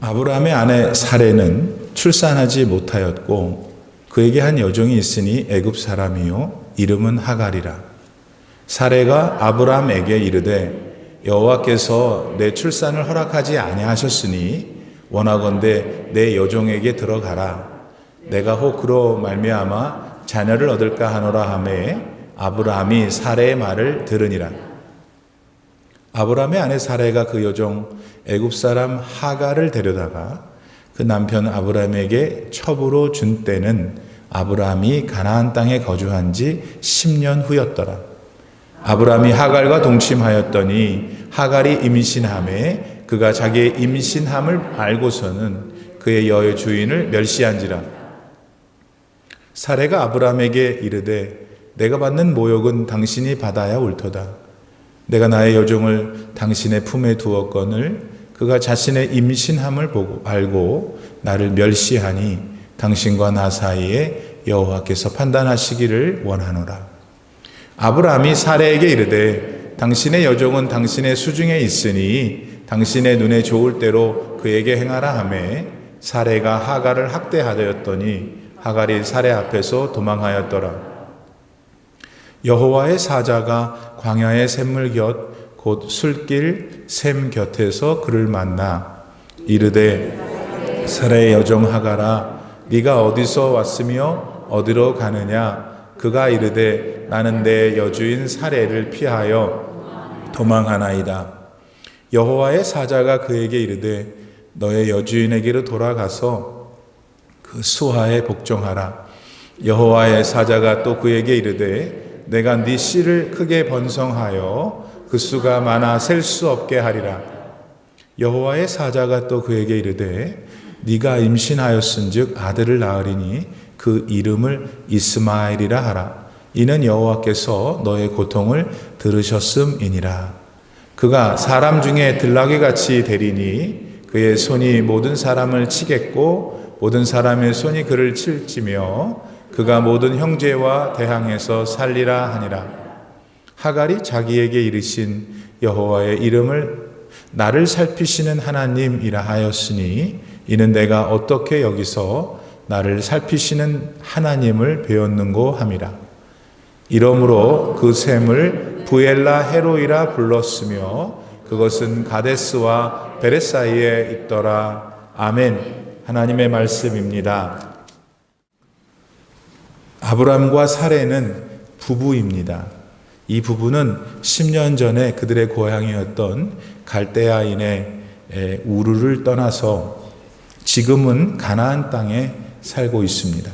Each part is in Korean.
아브라함의 아내 사레는 출산하지 못하였고 그에게 한 여종이 있으니 애굽 사람이요 이름은 하갈이라. 사레가 아브라함에게 이르되 여호와께서 내 출산을 허락하지 아니하셨으니 원하건대 내 여종에게 들어가라. 내가 혹 그로 말미암아 자녀를 얻을까 하노라 하매 아브라함이 사레의 말을 들으니라. 아브라함의 아내 사레가 그 여종 애굽 사람 하갈을 데려다가 그 남편 아브라함에게 첩으로 준 때는 아브라함이 가나안 땅에 거주한 지 10년 후였더라. 아브라함이 하갈과 동침하였더니 하갈이 임신함에 그가 자기의 임신함을 알고서는 그의 여의 주인을 멸시한지라. 사레가 아브라함에게 이르되 내가 받는 모욕은 당신이 받아야 옳도다. 내가 나의 여종을 당신의 품에 두었거늘 그가 자신의 임신함을 보고 알고 나를 멸시하니 당신과 나 사이에 여호와께서 판단하시기를 원하노라. 아브라함이 사레에게 이르되 당신의 여종은 당신의 수중에 있으니 당신의 눈에 좋을 대로 그에게 행하라 하매 사레가 하갈을 학대하였더니 하갈이 사레 앞에서 도망하였더라. 여호와의 사자가 광야의 샘물 곁 곧 술길 샘 곁에서 그를 만나 이르되 사레의 여종 하갈아 네가 어디서 왔으며 어디로 가느냐. 그가 이르되 나는 내 여주인 사레를 피하여 도망하나이다. 여호와의 사자가 그에게 이르되 너의 여주인에게로 돌아가서 그 수하에 복종하라. 여호와의 사자가 또 그에게 이르되 내가 네 씨를 크게 번성하여 그 수가 많아 셀 수 없게 하리라. 여호와의 사자가 또 그에게 이르되 네가 임신하였은즉 아들을 낳으리니 그 이름을 이스마엘이라 하라. 이는 여호와께서 너의 고통을 들으셨음이니라. 그가 사람 중에 들나귀같이 되리니 그의 손이 모든 사람을 치겠고 모든 사람의 손이 그를 칠지며 그가 모든 형제와 대항해서 살리라 하니라. 하갈이 자기에게 이르신 여호와의 이름을 나를 살피시는 하나님이라 하였으니 이는 내가 어떻게 여기서 나를 살피시는 하나님을 배웠는고 함이라. 이러므로 그 샘을 부엘라 헤로이라 불렀으며 그것은 가데스와 베렛 사이에 있더라. 아멘. 하나님의 말씀입니다. 아브람과 사레는 부부입니다. 이 부부는 10년 전에 그들의 고향이었던 갈대아인의 우르를 떠나서 지금은 가나안 땅에 살고 있습니다.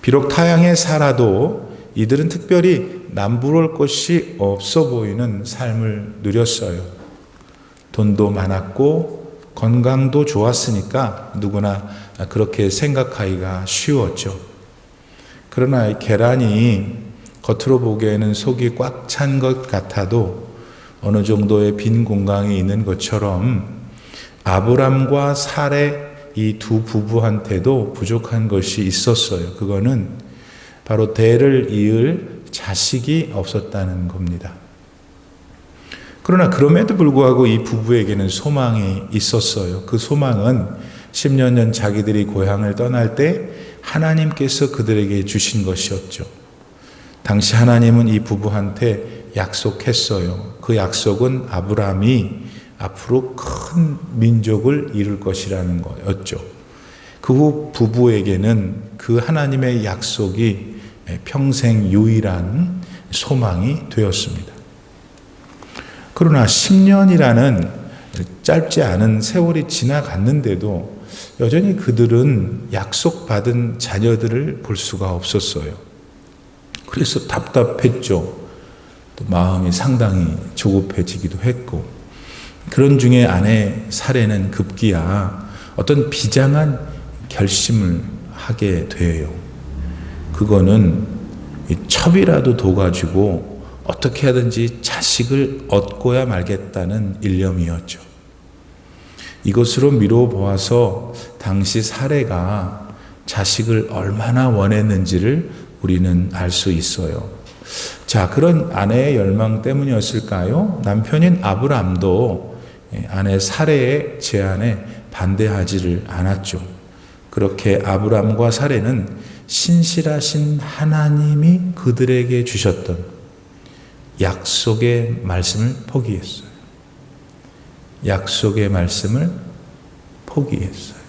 비록 타향에 살아도 이들은 특별히 남부러울 것이 없어 보이는 삶을 누렸어요. 돈도 많았고 건강도 좋았으니까 누구나 그렇게 생각하기가 쉬웠죠. 그러나 계란이 겉으로 보기에는 속이 꽉 찬 것 같아도 어느 정도의 빈 공간이 있는 것처럼 아브람과 사레 이 두 부부한테도 부족한 것이 있었어요. 그거는 바로 대를 이을 자식이 없었다는 겁니다. 그러나 그럼에도 불구하고 이 부부에게는 소망이 있었어요. 그 소망은 10년 전 자기들이 고향을 떠날 때 하나님께서 그들에게 주신 것이었죠. 당시 하나님은 이 부부한테 약속했어요. 그 약속은 아브라함이 앞으로 큰 민족을 이룰 것이라는 거였죠. 그 후 부부에게는 그 하나님의 약속이 평생 유일한 소망이 되었습니다. 그러나 10년이라는 짧지 않은 세월이 지나갔는데도 여전히 그들은 약속받은 자녀들을 볼 수가 없었어요. 그래서 답답했죠. 또 마음이 상당히 조급해지기도 했고, 그런 중에 아내 사레는 급기야 어떤 비장한 결심을 하게 돼요. 그거는 첩이라도 둬가지고 어떻게 하든지 자식을 얻고야 말겠다는 일념이었죠. 이것으로 미뤄보아서 당시 사레가 자식을 얼마나 원했는지를 우리는 알 수 있어요. 자, 그런 아내의 열망 때문이었을까요? 남편인 아브람도 아내 사레의 제안에 반대하지를 않았죠. 그렇게 아브람과 사레는 신실하신 하나님이 그들에게 주셨던 약속의 말씀을 포기했어요. 약속의 말씀을 포기했어요.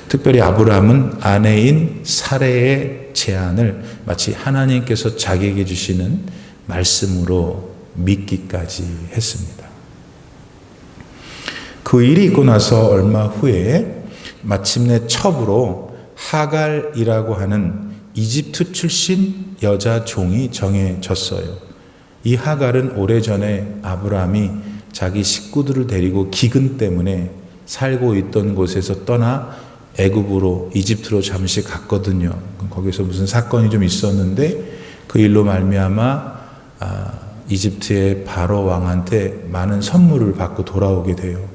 특별히 아브람은 아내인 사레의 제안을 마치 하나님께서 자기에게 주시는 말씀으로 믿기까지 했습니다. 그 일이 있고 나서 얼마 후에 마침내 첩으로 하갈이라고 하는 이집트 출신 여자 종이 정해졌어요. 이 하갈은 오래전에 아브람이 자기 식구들을 데리고 기근 때문에 살고 있던 곳에서 떠나 애굽으로 이집트로 잠시 갔거든요. 거기서 무슨 사건이 좀 있었는데 그 일로 말미암아 이집트의 바로 왕한테 많은 선물을 받고 돌아오게 돼요.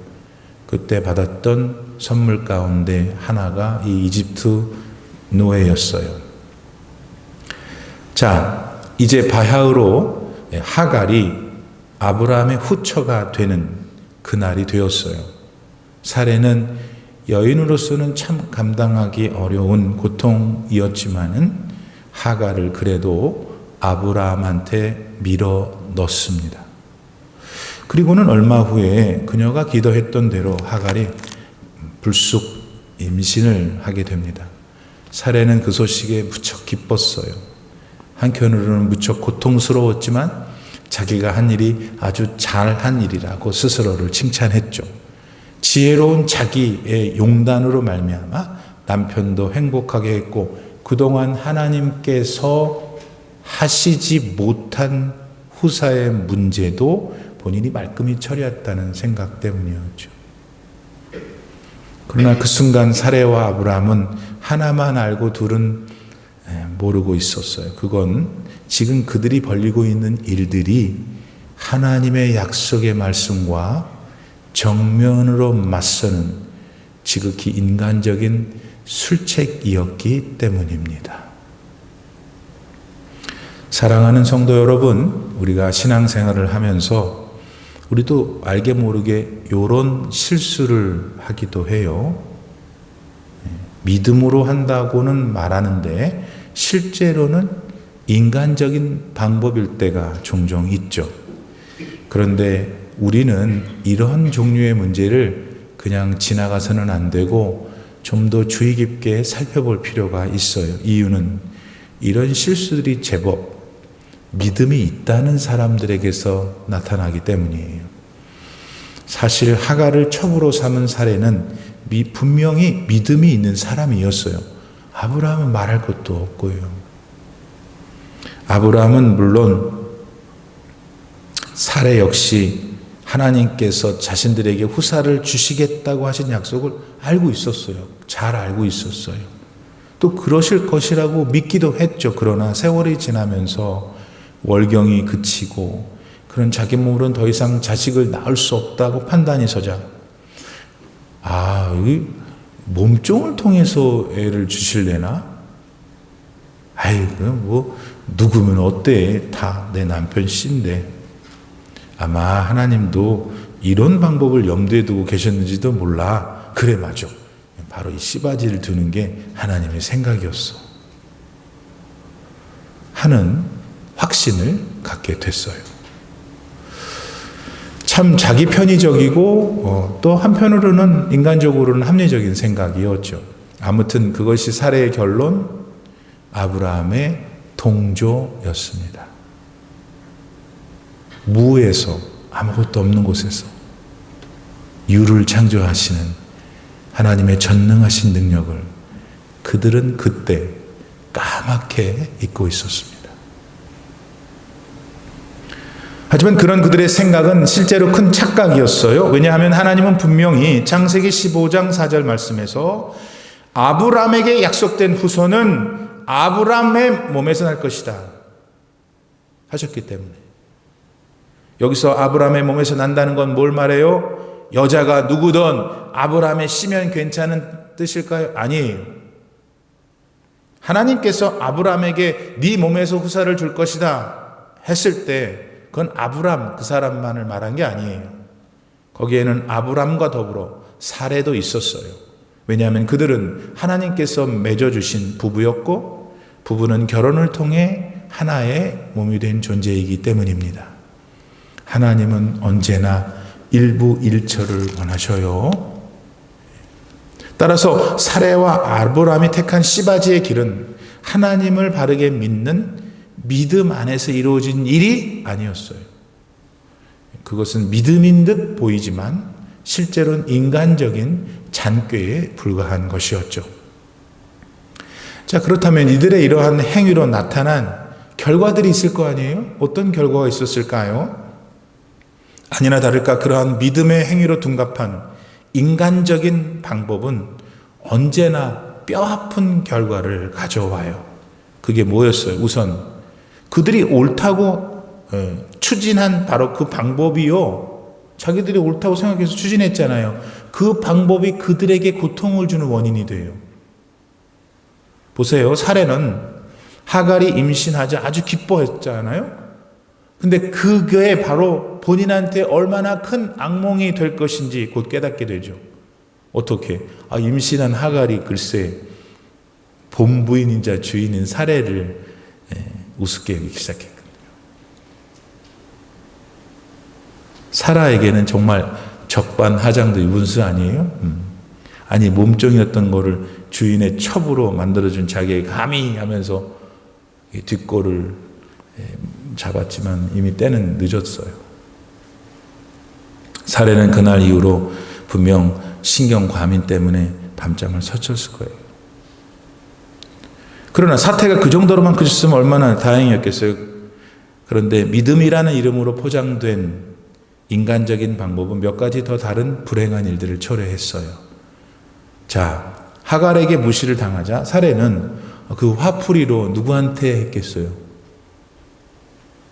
그때 받았던 선물 가운데 하나가 이 이집트 노예였어요. 자, 이제 바야흐로 하갈이 아브라함의 후처가 되는 그날이 되었어요. 사례는 여인으로서는 참 감당하기 어려운 고통이었지만은 하갈을 그래도 아브라함한테 밀어 넣습니다. 그리고는 얼마 후에 그녀가 기도했던 대로 하갈이 불쑥 임신을 하게 됩니다. 사례는 그 소식에 무척 기뻤어요. 한편으로는 무척 고통스러웠지만 자기가 한 일이 아주 잘한 일이라고 스스로를 칭찬했죠. 지혜로운 자기의 용단으로 말미암아 남편도 행복하게 했고 그동안 하나님께서 하시지 못한 후사의 문제도 본인이 말끔히 처리했다는 생각 때문이었죠. 그러나 그 순간 사레와 아브라함은 하나만 알고 둘은 모르고 있었어요. 그건 지금 그들이 벌이고 있는 일들이 하나님의 약속의 말씀과 정면으로 맞서는 지극히 인간적인 술책이었기 때문입니다. 사랑하는 성도 여러분, 우리가 신앙생활을 하면서 우리도 알게 모르게 이런 실수를 하기도 해요. 믿음으로 한다고는 말하는데 실제로는 인간적인 방법일 때가 종종 있죠. 그런데 우리는 이런 종류의 문제를 그냥 지나가서는 안 되고 좀 더 주의 깊게 살펴볼 필요가 있어요. 이유는 이런 실수들이 제법 믿음이 있다는 사람들에게서 나타나기 때문이에요. 사실 하갈을 첩으로 삼은 사례는 분명히 믿음이 있는 사람이었어요. 아브라함은 말할 것도 없고요. 아브라함은 물론 사례 역시 하나님께서 자신들에게 후사를 주시겠다고 하신 약속을 알고 있었어요. 잘 알고 있었어요. 또 그러실 것이라고 믿기도 했죠. 그러나 세월이 지나면서 월경이 그치고 그런 자기 몸으로는 더 이상 자식을 낳을 수 없다고 판단이 서자 몸종을 통해서 애를 주실래나? 누구면 어때? 다 내 남편 씨인데. 아마 하나님도 이런 방법을 염두에 두고 계셨는지도 몰라. 그래, 맞아. 바로 이 씨바지를 두는 게 하나님의 생각이었어. 하는 확신을 갖게 됐어요. 참 자기 편의적이고 또 한편으로는 인간적으로는 합리적인 생각이었죠. 아무튼 그것이 사례의 결론, 아브라함의 동조였습니다. 무에서 아무것도 없는 곳에서 유를 창조하시는 하나님의 전능하신 능력을 그들은 그때 까맣게 잊고 있었습니다. 하지만 그런 그들의 생각은 실제로 큰 착각이었어요. 왜냐하면 하나님은 분명히 창세기 15장 4절 말씀에서 아브람에게 약속된 후손은 아브람의 몸에서 날 것이다 하셨기 때문에, 여기서 아브람의 몸에서 난다는 건 뭘 말해요? 여자가 누구든 아브람의 씨면 괜찮은 뜻일까요? 아니에요. 하나님께서 아브람에게 네 몸에서 후사를 줄 것이다 했을 때 그건 아브람 그 사람만을 말한 게 아니에요. 거기에는 아브람과 더불어 사례도 있었어요. 왜냐하면 그들은 하나님께서 맺어주신 부부였고 부부는 결혼을 통해 하나의 몸이 된 존재이기 때문입니다. 하나님은 언제나 일부일처를 원하셔요. 따라서 사레와 아브라함이 택한 씨바지의 길은 하나님을 바르게 믿는 믿음 안에서 이루어진 일이 아니었어요. 그것은 믿음인 듯 보이지만 실제로는 인간적인 잔꾀에 불과한 것이었죠. 자, 그렇다면 이들의 이러한 행위로 나타난 결과들이 있을 거 아니에요? 어떤 결과가 있었을까요? 아니나 다를까 그러한 믿음의 행위로 둔갑한 인간적인 방법은 언제나 뼈아픈 결과를 가져와요. 그게 뭐였어요? 우선 그들이 옳다고 추진한 바로 그 방법이요. 자기들이 옳다고 생각해서 추진했잖아요. 그 방법이 그들에게 고통을 주는 원인이 돼요. 보세요. 사례는 하갈이 임신하자 아주 기뻐했잖아요. 근데 그게 바로 본인한테 얼마나 큰 악몽이 될 것인지 곧 깨닫게 되죠. 어떻게? 임신한 하갈이 글쎄 본부인이자 주인인 사례를 우습게 여기기 시작했거든요. 사라에게는 정말 적반하장도 유분수 아니에요? 아니 몸종이었던 거를 주인의 첩으로 만들어준 자기의 감히 하면서 뒷골을 잡았지만 이미 때는 늦었어요. 사례는 그날 이후로 분명 신경과민 때문에 밤잠을 설쳤을 거예요. 그러나 사태가 그 정도로만 그쳤으면 얼마나 다행이었겠어요. 그런데 믿음이라는 이름으로 포장된 인간적인 방법은 몇 가지 더 다른 불행한 일들을 초래했어요. 자, 하갈에게 무시를 당하자 사례는 그 화풀이로 누구한테 했겠어요?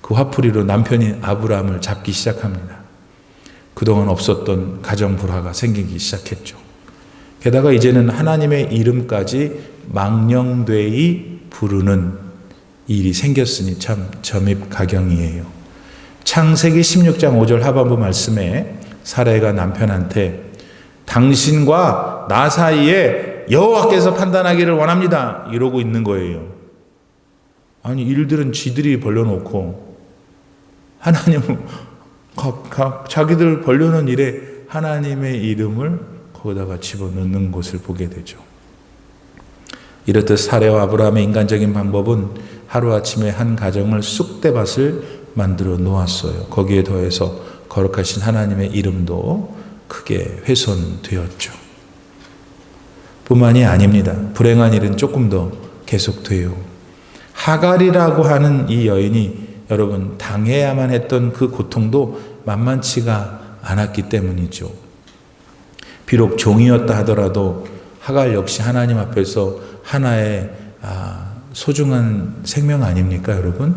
그 화풀이로 남편인 아브라함을 잡기 시작합니다. 그동안 없었던 가정 불화가 생기기 시작했죠. 게다가 이제는 하나님의 이름까지 망령되이 부르는 일이 생겼으니 참 점입가경이에요. 창세기 16장 5절 하반부 말씀에 사레가 남편한테 당신과 나 사이에 여호와께서 판단하기를 원합니다. 이러고 있는 거예요. 아니 일들은 지들이 벌려놓고 하나님은 자기들 벌려놓은 일에 하나님의 이름을 거기다가 집어넣는 것을 보게 되죠. 이렇듯 사레와 아브라함의 인간적인 방법은 하루아침에 한 가정을 쑥대밭을 만들어 놓았어요. 거기에 더해서 거룩하신 하나님의 이름도 크게 훼손되었죠. 뿐만이 아닙니다. 불행한 일은 조금 더 계속돼요. 하갈이라고 하는 이 여인이 여러분 당해야만 했던 그 고통도 만만치가 않았기 때문이죠. 비록 종이었다 하더라도 하갈 역시 하나님 앞에서 하나의 소중한 생명 아닙니까, 여러분?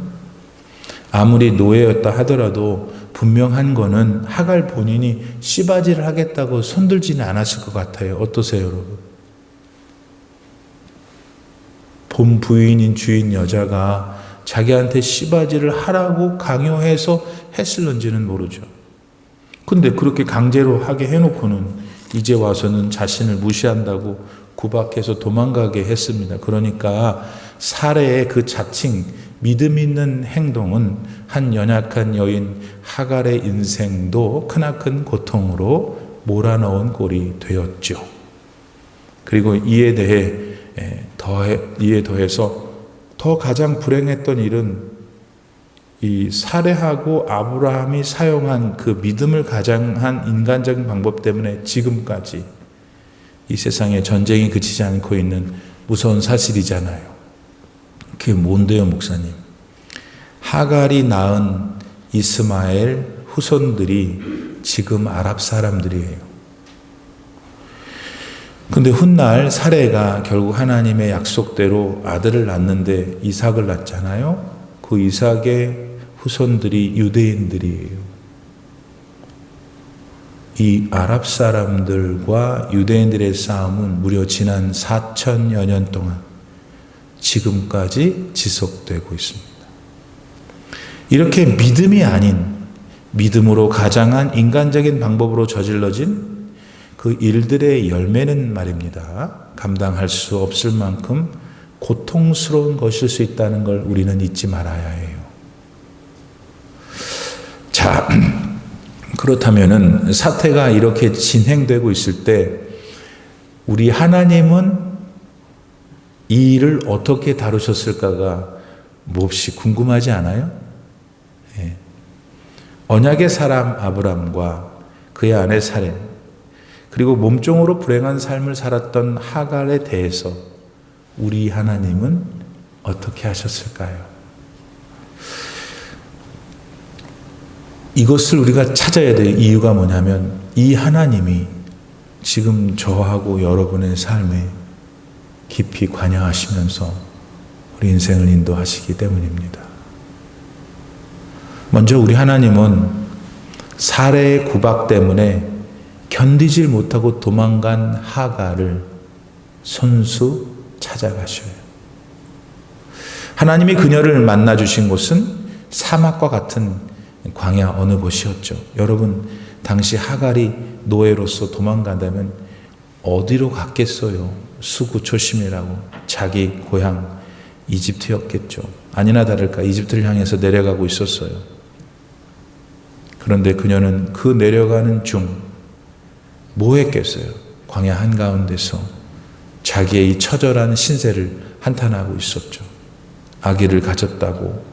아무리 노예였다 하더라도 분명한 거는 하갈 본인이 씨바지를 하겠다고 손들지는 않았을 것 같아요. 어떠세요, 여러분? 본 부인인 주인 여자가 자기한테 씨바지를 하라고 강요해서 했을런지는 모르죠. 근데 그렇게 강제로 하게 해놓고는 이제 와서는 자신을 무시한다고 구박해서 도망가게 했습니다. 그러니까 사례의 그 자칭 믿음 있는 행동은 한 연약한 여인 하갈의 인생도 크나큰 고통으로 몰아넣은 꼴이 되었죠. 그리고 이에 더해서 더 가장 불행했던 일은 이 사레하고 아브라함이 사용한 그 믿음을 가장한 인간적인 방법 때문에 지금까지 이 세상에 전쟁이 그치지 않고 있는 무서운 사실이잖아요. 그게 뭔데요, 목사님? 하갈이 낳은 이스마엘 후손들이 지금 아랍 사람들이에요. 근데 훗날 사레가 결국 하나님의 약속대로 아들을 낳는데 이삭을 낳잖아요. 그 이삭의 후손들이 유대인들이에요. 이 아랍 사람들과 유대인들의 싸움은 무려 지난 4천여 년 동안 지금까지 지속되고 있습니다. 이렇게 믿음이 아닌 믿음으로 가장한 인간적인 방법으로 저질러진 그 그 일들의 열매는 말입니다. 감당할 수 없을 만큼 고통스러운 것일 수 있다는 걸 우리는 잊지 말아야 해요. 자, 그렇다면은 사태가 이렇게 진행되고 있을 때 우리 하나님은 이 일을 어떻게 다루셨을까가 몹시 궁금하지 않아요? 예. 언약의 사람 아브람과 그의 아내 사레, 그리고 몸종으로 불행한 삶을 살았던 하갈에 대해서 우리 하나님은 어떻게 하셨을까요? 이것을 우리가 찾아야 될 이유가 뭐냐면 이 하나님이 지금 저하고 여러분의 삶에 깊이 관여하시면서 우리 인생을 인도하시기 때문입니다. 먼저 우리 하나님은 사레의 구박 때문에 견디질 못하고 도망간 하갈을 손수 찾아가셔요. 하나님이 그녀를 만나 주신 곳은 사막과 같은 광야 어느 곳이었죠. 여러분, 당시 하갈이 노예로서 도망간다면 어디로 갔겠어요? 수구초심이라고. 자기 고향 이집트였겠죠. 아니나 다를까 이집트를 향해서 내려가고 있었어요. 그런데 그녀는 그 내려가는 중 뭐 했겠어요? 광야 한가운데서 자기의 이 처절한 신세를 한탄하고 있었죠. 아기를 가졌다고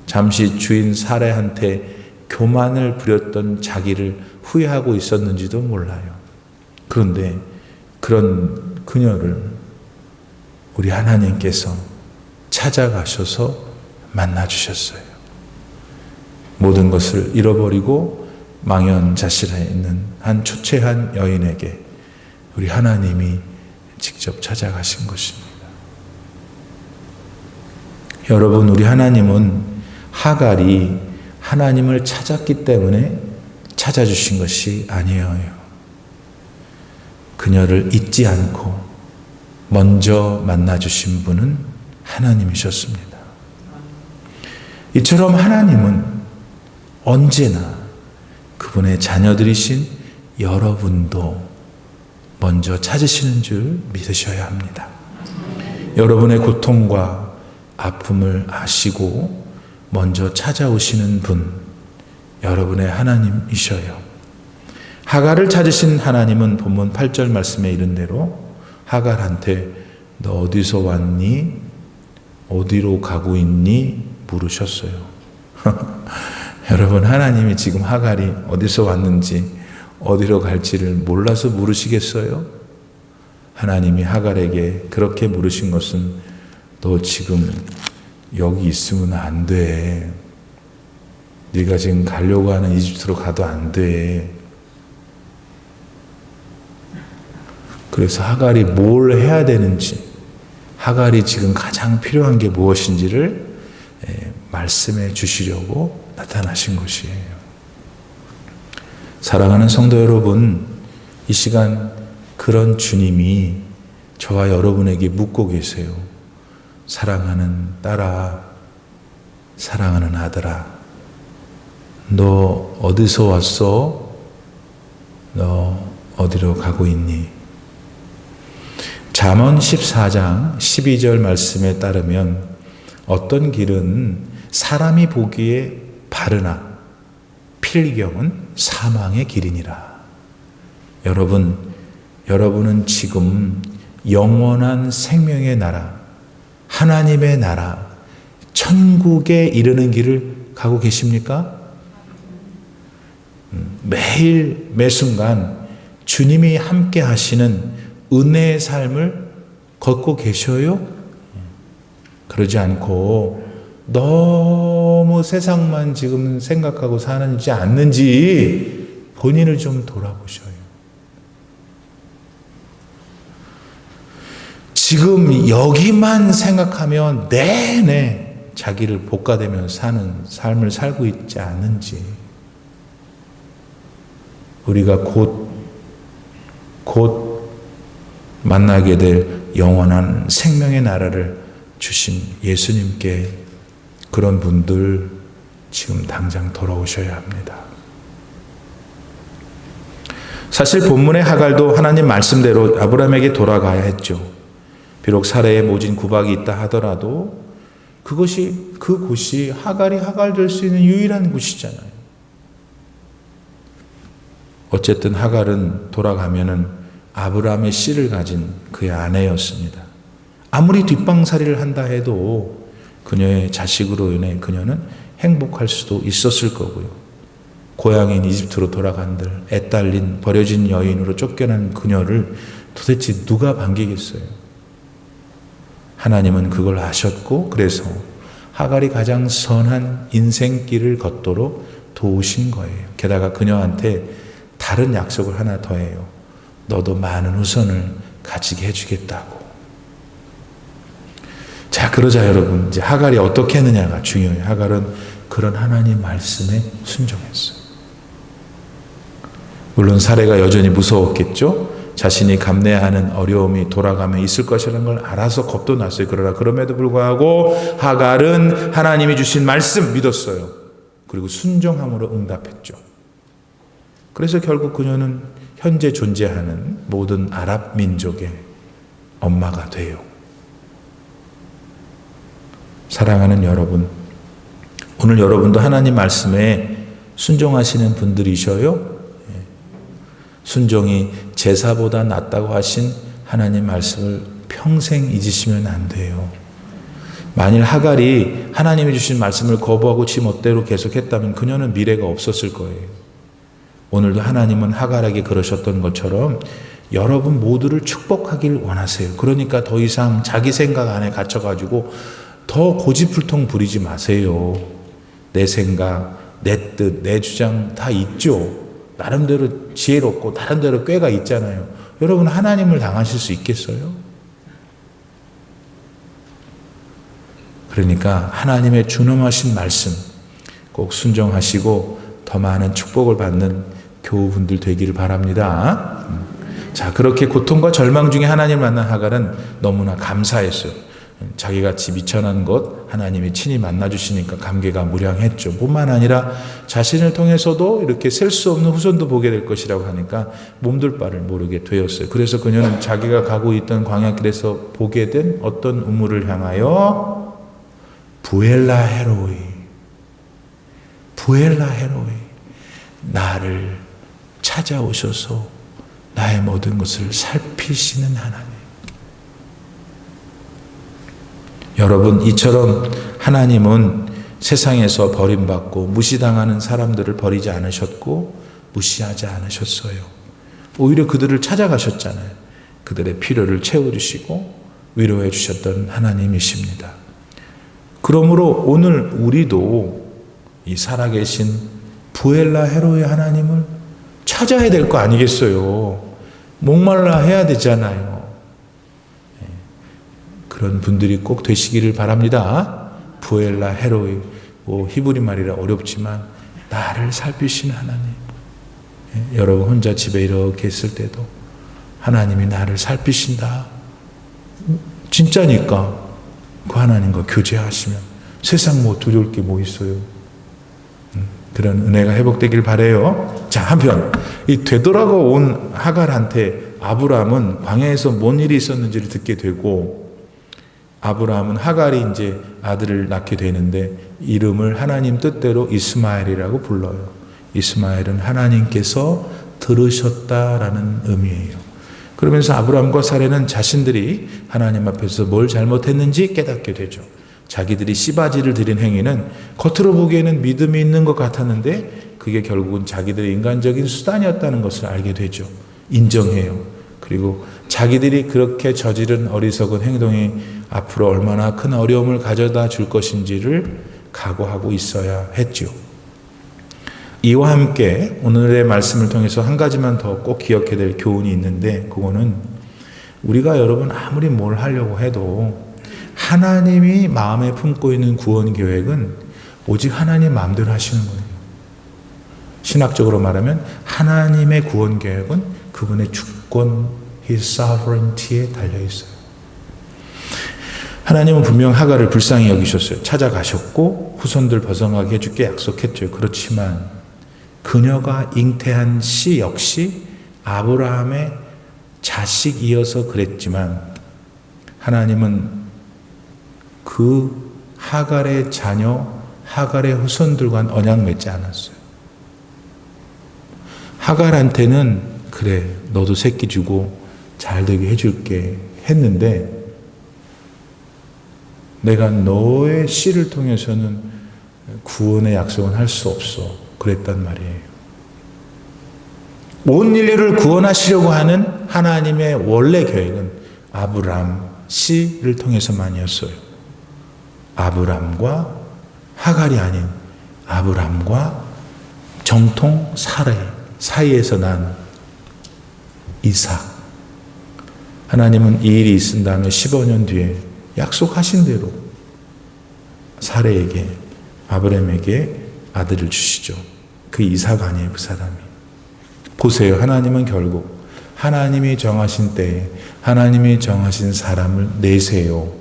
잠시 주인 사레한테 교만을 부렸던 자기를 후회하고 있었는지도 몰라요. 그런데 그런 그녀를 우리 하나님께서 찾아가셔서 만나주셨어요. 모든 것을 잃어버리고 망연자실해 있는 한 초췌한 여인에게 우리 하나님이 직접 찾아가신 것입니다. 여러분, 우리 하나님은 하갈이 하나님을 찾았기 때문에 찾아주신 것이 아니에요. 그녀를 잊지 않고 먼저 만나주신 분은 하나님이셨습니다. 이처럼 하나님은 언제나 그분의 자녀들이신 여러분도 먼저 찾으시는 줄 믿으셔야 합니다. 여러분의 고통과 아픔을 아시고 먼저 찾아오시는 분, 여러분의 하나님이셔요. 하갈을 찾으신 하나님은 본문 8절 말씀에 이른 대로 하갈한테 너 어디서 왔니? 어디로 가고 있니? 물으셨어요. 여러분, 하나님이 지금 하갈이 어디서 왔는지 어디로 갈지를 몰라서 물으시겠어요? 하나님이 하갈에게 그렇게 물으신 것은 너 지금 여기 있으면 안 돼. 네가 지금 가려고 하는 이집트로 가도 안 돼. 그래서 하갈이 뭘 해야 되는지, 하갈이 지금 가장 필요한 게 무엇인지를 말씀해 주시려고 나타나신 것이에요. 사랑하는 성도 여러분, 이 시간 그런 주님이 저와 여러분에게 묻고 계세요. 사랑하는 딸아, 사랑하는 아들아, 너 어디서 왔어? 너 어디로 가고 있니? 잠언 14장 12절 말씀에 따르면 어떤 길은 사람이 보기에 바르나 필경은 사망의 길이니라. 여러분은 지금 영원한 생명의 나라, 하나님의 나라, 천국에 이르는 길을 가고 계십니까? 매일 매순간 주님이 함께 하시는 은혜의 삶을 걷고 계셔요? 그러지 않고 너무 세상만 지금 생각하고 사는지 않는지 본인을 좀 돌아보셔요. 지금 여기만 생각하면 내내 자기를 볶아대며 사는 삶을 살고 있지 않은지, 우리가 곧 만나게 될 영원한 생명의 나라를 주신 예수님께 그런 분들 지금 당장 돌아오셔야 합니다. 사실 본문의 하갈도 하나님 말씀대로 아브라함에게 돌아가야 했죠. 비록 사레의 모진 구박이 있다 하더라도 그곳이 하갈이 하갈될 수 있는 유일한 곳이잖아요. 어쨌든 하갈은 돌아가면은 아브라함의 씨를 가진 그의 아내였습니다. 아무리 뒷방살이를 한다 해도 그녀의 자식으로 인해 그녀는 행복할 수도 있었을 거고요. 고향인 이집트로 돌아간들 애딸린 버려진 여인으로 쫓겨난 그녀를 도대체 누가 반기겠어요? 하나님은 그걸 아셨고 그래서 하갈이 가장 선한 인생길을 걷도록 도우신 거예요. 게다가 그녀한테 다른 약속을 하나 더해요. 너도 많은 후손을 가지게 해주겠다고. 자, 그러자 여러분, 이제 하갈이 어떻게 했느냐가 중요해요. 하갈은 그런 하나님 말씀에 순종했어요. 물론 사례가 여전히 무서웠겠죠. 자신이 감내하는 어려움이 돌아가면 있을 것이라는 걸 알아서 겁도 났어요. 그러나 그럼에도 불구하고 하갈은 하나님이 주신 말씀 믿었어요. 그리고 순종함으로 응답했죠. 그래서 결국 그녀는 현재 존재하는 모든 아랍 민족의 엄마가 돼요. 사랑하는 여러분, 오늘 여러분도 하나님 말씀에 순종하시는 분들이셔요. 순종이 제사보다 낫다고 하신 하나님 말씀을 평생 잊으시면 안 돼요. 만일 하갈이 하나님이 주신 말씀을 거부하고 지 멋대로 계속했다면 그녀는 미래가 없었을 거예요. 오늘도 하나님은 하갈에게 그러셨던 것처럼 여러분 모두를 축복하길 원하세요. 그러니까 더 이상 자기 생각 안에 갇혀가지고 더 고집불통 부리지 마세요. 내 생각, 내 뜻, 내 주장 다 있죠. 나름대로 지혜롭고 나름대로 꾀가 있잖아요. 여러분 하나님을 당하실 수 있겠어요? 그러니까 하나님의 준엄하신 말씀 꼭 순종하시고 더 많은 축복을 받는 교우분들 되기를 바랍니다. 자, 그렇게 고통과 절망 중에 하나님을 만난 하갈은 너무나 감사했어요. 자기같이 미천한 것 하나님이 친히 만나주시니까 감개가 무량했죠. 뿐만 아니라 자신을 통해서도 이렇게 셀 수 없는 후손도 보게 될 것이라고 하니까 몸둘 바를 모르게 되었어요. 그래서 그녀는 자기가 가고 있던 광야길에서 보게 된 어떤 우물을 향하여 부엘라 헤로이 나를 찾아오셔서 나의 모든 것을 살피시는 하나님. 여러분, 이처럼 하나님은 세상에서 버림받고 무시당하는 사람들을 버리지 않으셨고 무시하지 않으셨어요. 오히려 그들을 찾아가셨잖아요. 그들의 필요를 채워주시고 위로해 주셨던 하나님이십니다. 그러므로 오늘 우리도 이 살아계신 부엘라 헤로의 하나님을 찾아야 될 거 아니겠어요. 목말라 해야 되잖아요. 그런 분들이 꼭 되시기를 바랍니다. 부엘라 헤로이, 히브리 말이라 어렵지만 나를 살피시는 하나님. 여러분 혼자 집에 이렇게 있을 때도 하나님이 나를 살피신다. 진짜니까 그 하나님과 교제하시면 세상 뭐 두려울 게 뭐 있어요. 그런 은혜가 회복되길 바라요. 자, 한편 이 되돌아온 하갈한테 아브라함은 광야에서 뭔 일이 있었는지를 듣게 되고 아브라함은 하갈이 이제 아들을 낳게 되는데 이름을 하나님 뜻대로 이스마엘이라고 불러요. 이스마엘은 하나님께서 들으셨다라는 의미예요. 그러면서 아브라함과 사레는 자신들이 하나님 앞에서 뭘 잘못했는지 깨닫게 되죠. 자기들이 씨바지를 드린 행위는 겉으로 보기에는 믿음이 있는 것 같았는데 그게 결국은 자기들의 인간적인 수단이었다는 것을 알게 되죠. 인정해요. 그리고 자기들이 그렇게 저지른 어리석은 행동이 앞으로 얼마나 큰 어려움을 가져다 줄 것인지를 각오하고 있어야 했죠. 이와 함께 오늘의 말씀을 통해서 한 가지만 더 꼭 기억해야 될 교훈이 있는데 그거는 우리가 여러분 아무리 뭘 하려고 해도 하나님이 마음에 품고 있는 구원 계획은 오직 하나님 마음대로 하시는 거예요. 신학적으로 말하면 하나님의 구원 계획은 그분의 주권, His sovereignty에 달려 있어요. 하나님은 분명 하갈을 불쌍히 여기셨어요. 찾아가셨고 후손들 벗어나게 해줄게 약속했죠. 그렇지만 그녀가 잉태한 씨 역시 아브라함의 자식이어서 그랬지만 하나님은 그 하갈의 자녀, 하갈의 후손들과는 언약 맺지 않았어요. 하갈한테는 그래, 너도 새끼 주고 잘 되게 해줄게 했는데 내가 너의 씨를 통해서는 구원의 약속은 할 수 없어. 그랬단 말이에요. 온 인류를 구원하시려고 하는 하나님의 원래 계획은 아브람 씨를 통해서만이었어요. 아브람과 하갈이 아닌 아브람과 정통 사례 사이에서 난 이삭. 하나님은 이 일이 있은 다음에 15년 뒤에 약속하신 대로 사례에게, 아브람에게 아들을 주시죠. 그 이삭 아니에요, 그 사람이. 보세요. 하나님은 결국 하나님이 정하신 때에 하나님이 정하신 사람을 내세요.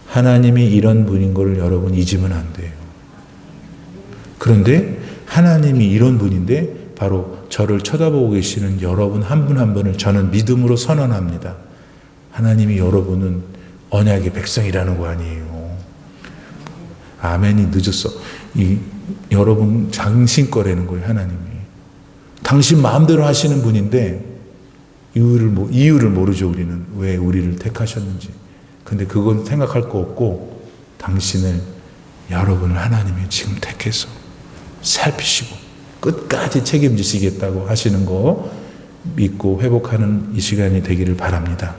하나님이 이런 분인 걸 여러분 잊으면 안 돼요. 그런데 하나님이 이런 분인데 바로 저를 쳐다보고 계시는 여러분 한 분 한 분을 저는 믿음으로 선언합니다. 하나님이 여러분은 언약의 백성이라는 거 아니에요. 아멘이 늦었어. 여러분 당신 거라는 거예요, 하나님이. 당신 마음대로 하시는 분인데 이유를 모르죠, 우리는. 왜 우리를 택하셨는지. 근데 그건 생각할 거 없고 당신을, 여러분을 하나님이 지금 택해서 살피시고 끝까지 책임지시겠다고 하시는 거 믿고 회복하는 이 시간이 되기를 바랍니다.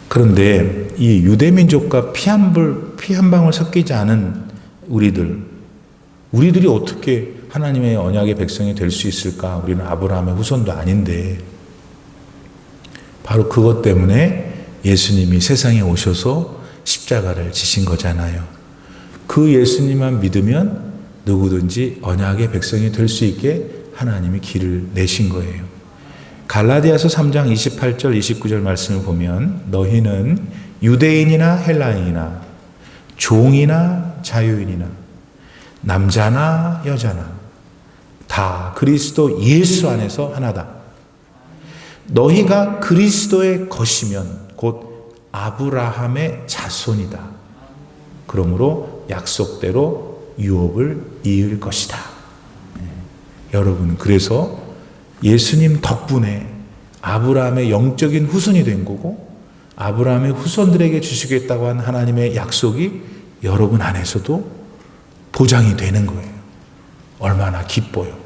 그런데 이 유대민족과 피 한 방울 섞이지 않은 우리들이 어떻게 하나님의 언약의 백성이 될 수 있을까? 우리는 아브라함의 후손도 아닌데 바로 그것 때문에 예수님이 세상에 오셔서 십자가를 지신 거잖아요. 그 예수님만 믿으면 누구든지 언약의 백성이 될 수 있게 하나님이 길을 내신 거예요. 갈라디아서 3장 28절 29절 말씀을 보면 너희는 유대인이나 헬라인이나 종이나 자유인이나 남자나 여자나 다 그리스도 예수 안에서 하나다. 너희가 그리스도의 것이면 곧 아브라함의 자손이다. 그러므로 약속대로 유업을 이을 것이다. 여러분, 그래서 예수님 덕분에 아브라함의 영적인 후손이 된 거고 아브라함의 후손들에게 주시겠다고 한 하나님의 약속이 여러분 안에서도 보장이 되는 거예요. 얼마나 기뻐요.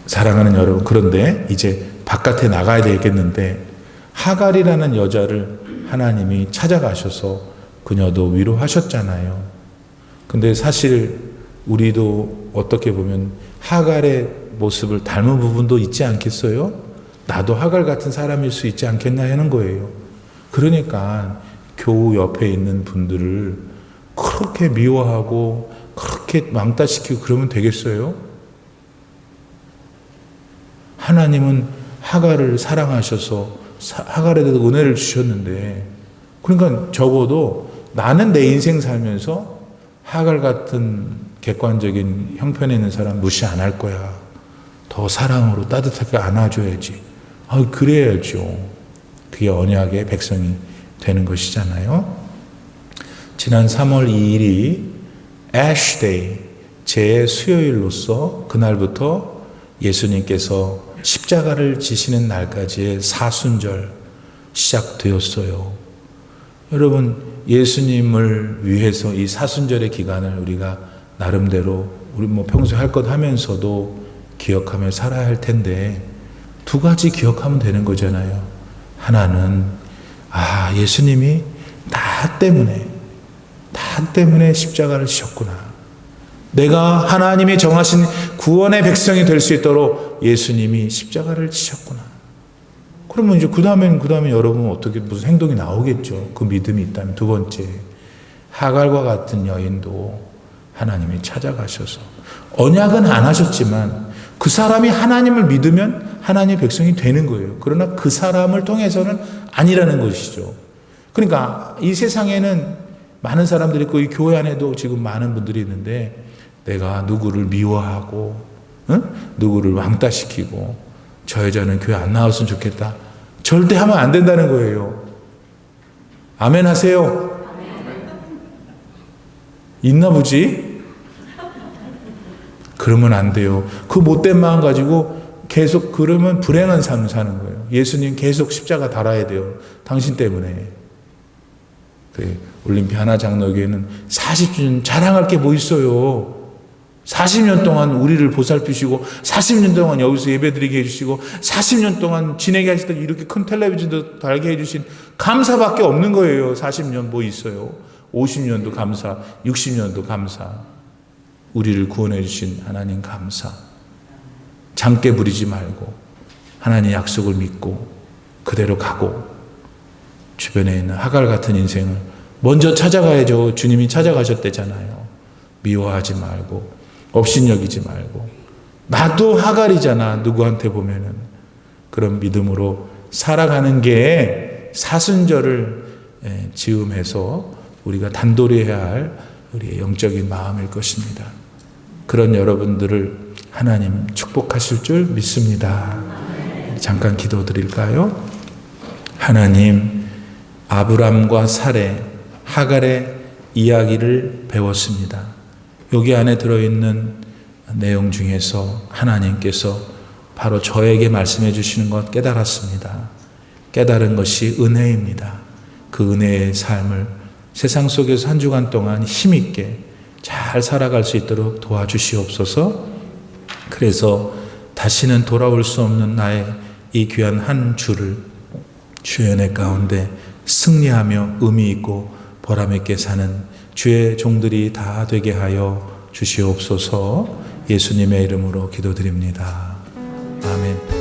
사랑하는 여러분, 그런데 이제 바깥에 나가야 되겠는데 하갈이라는 여자를 하나님이 찾아가셔서 그녀도 위로하셨잖아요. 근데 사실 우리도 어떻게 보면 하갈의 모습을 닮은 부분도 있지 않겠어요? 나도 하갈 같은 사람일 수 있지 않겠나 하는 거예요. 그러니까 교우 옆에 있는 분들을 그렇게 미워하고 그렇게 왕따시키고 그러면 되겠어요? 하나님은 하갈을 사랑하셔서 하갈에 대해서 은혜를 주셨는데, 그러니까 적어도 나는 내 인생 살면서 하갈 같은 객관적인 형편에 있는 사람 무시 안 할 거야. 더 사랑으로 따뜻하게 안아줘야지. 그래야죠. 그게 언약의 백성이 되는 것이잖아요. 지난 3월 2일이 애쉬데이, 제 수요일로서 그날부터 예수님께서 십자가를 지시는 날까지의 사순절 시작되었어요. 여러분, 예수님을 위해서 이 사순절의 기간을 우리가 나름대로 우리 평소에 할 것 하면서도 기억하며 살아야 할 텐데 두 가지 기억하면 되는 거잖아요. 하나는 예수님이 나 때문에 십자가를 지셨구나. 내가 하나님이 정하신 구원의 백성이 될 수 있도록 예수님이 십자가를 지셨구나. 그러면 이제 그 다음에 여러분 어떻게 무슨 행동이 나오겠죠. 그 믿음이 있다면. 두 번째, 하갈과 같은 여인도 하나님이 찾아가셔서 언약은 안 하셨지만 그 사람이 하나님을 믿으면 하나님의 백성이 되는 거예요. 그러나 그 사람을 통해서는 아니라는 것이죠. 그러니까 이 세상에는 많은 사람들이 있고 이 교회 안에도 지금 많은 분들이 있는데 내가 누구를 미워하고 누구를 왕따시키고 저 여자는 교회 안 나왔으면 좋겠다. 절대 하면 안 된다는 거예요. 아멘 하세요. 있나 보지? 그러면 안 돼요. 그 못된 마음 가지고 계속 그러면 불행한 삶을 사는 거예요. 예수님 계속 십자가 달아야 돼요. 당신 때문에. 올림피 하나장로교회는 40주년 자랑할 게 뭐 있어요. 40년 동안 우리를 보살피시고 40년 동안 여기서 예배드리게 해주시고 40년 동안 지내게 하시다 이렇게 큰 텔레비전도 달게 해주신 감사밖에 없는 거예요. 40년 뭐 있어요. 50년도 감사, 60년도 감사. 우리를 구원해 주신 하나님 감사. 장깨 부리지 말고 하나님 약속을 믿고 그대로 가고 주변에 있는 하갈 같은 인생을 먼저 찾아가야죠. 주님이 찾아가셨대잖아요. 미워하지 말고 업신여기지 말고 나도 하갈이잖아. 누구한테 보면은. 그런 믿음으로 살아가는 게 사순절을 즈음해서 우리가 단도리 해야 할 우리의 영적인 마음일 것입니다. 그런 여러분들을 하나님 축복하실 줄 믿습니다. 잠깐 기도드릴까요? 하나님, 아브람과 사레, 하갈의 이야기를 배웠습니다. 여기 안에 들어있는 내용 중에서 하나님께서 바로 저에게 말씀해 주시는 것 깨달았습니다. 깨달은 것이 은혜입니다. 그 은혜의 삶을 세상 속에서 한 주간 동안 힘있게 잘 살아갈 수 있도록 도와주시옵소서. 그래서 다시는 돌아올 수 없는 나의 이 귀한 한 주를 주의 은혜 가운데 승리하며 의미 있고 보람 있게 사는 주의 종들이 다 되게 하여 주시옵소서. 예수님의 이름으로 기도드립니다. 아멘.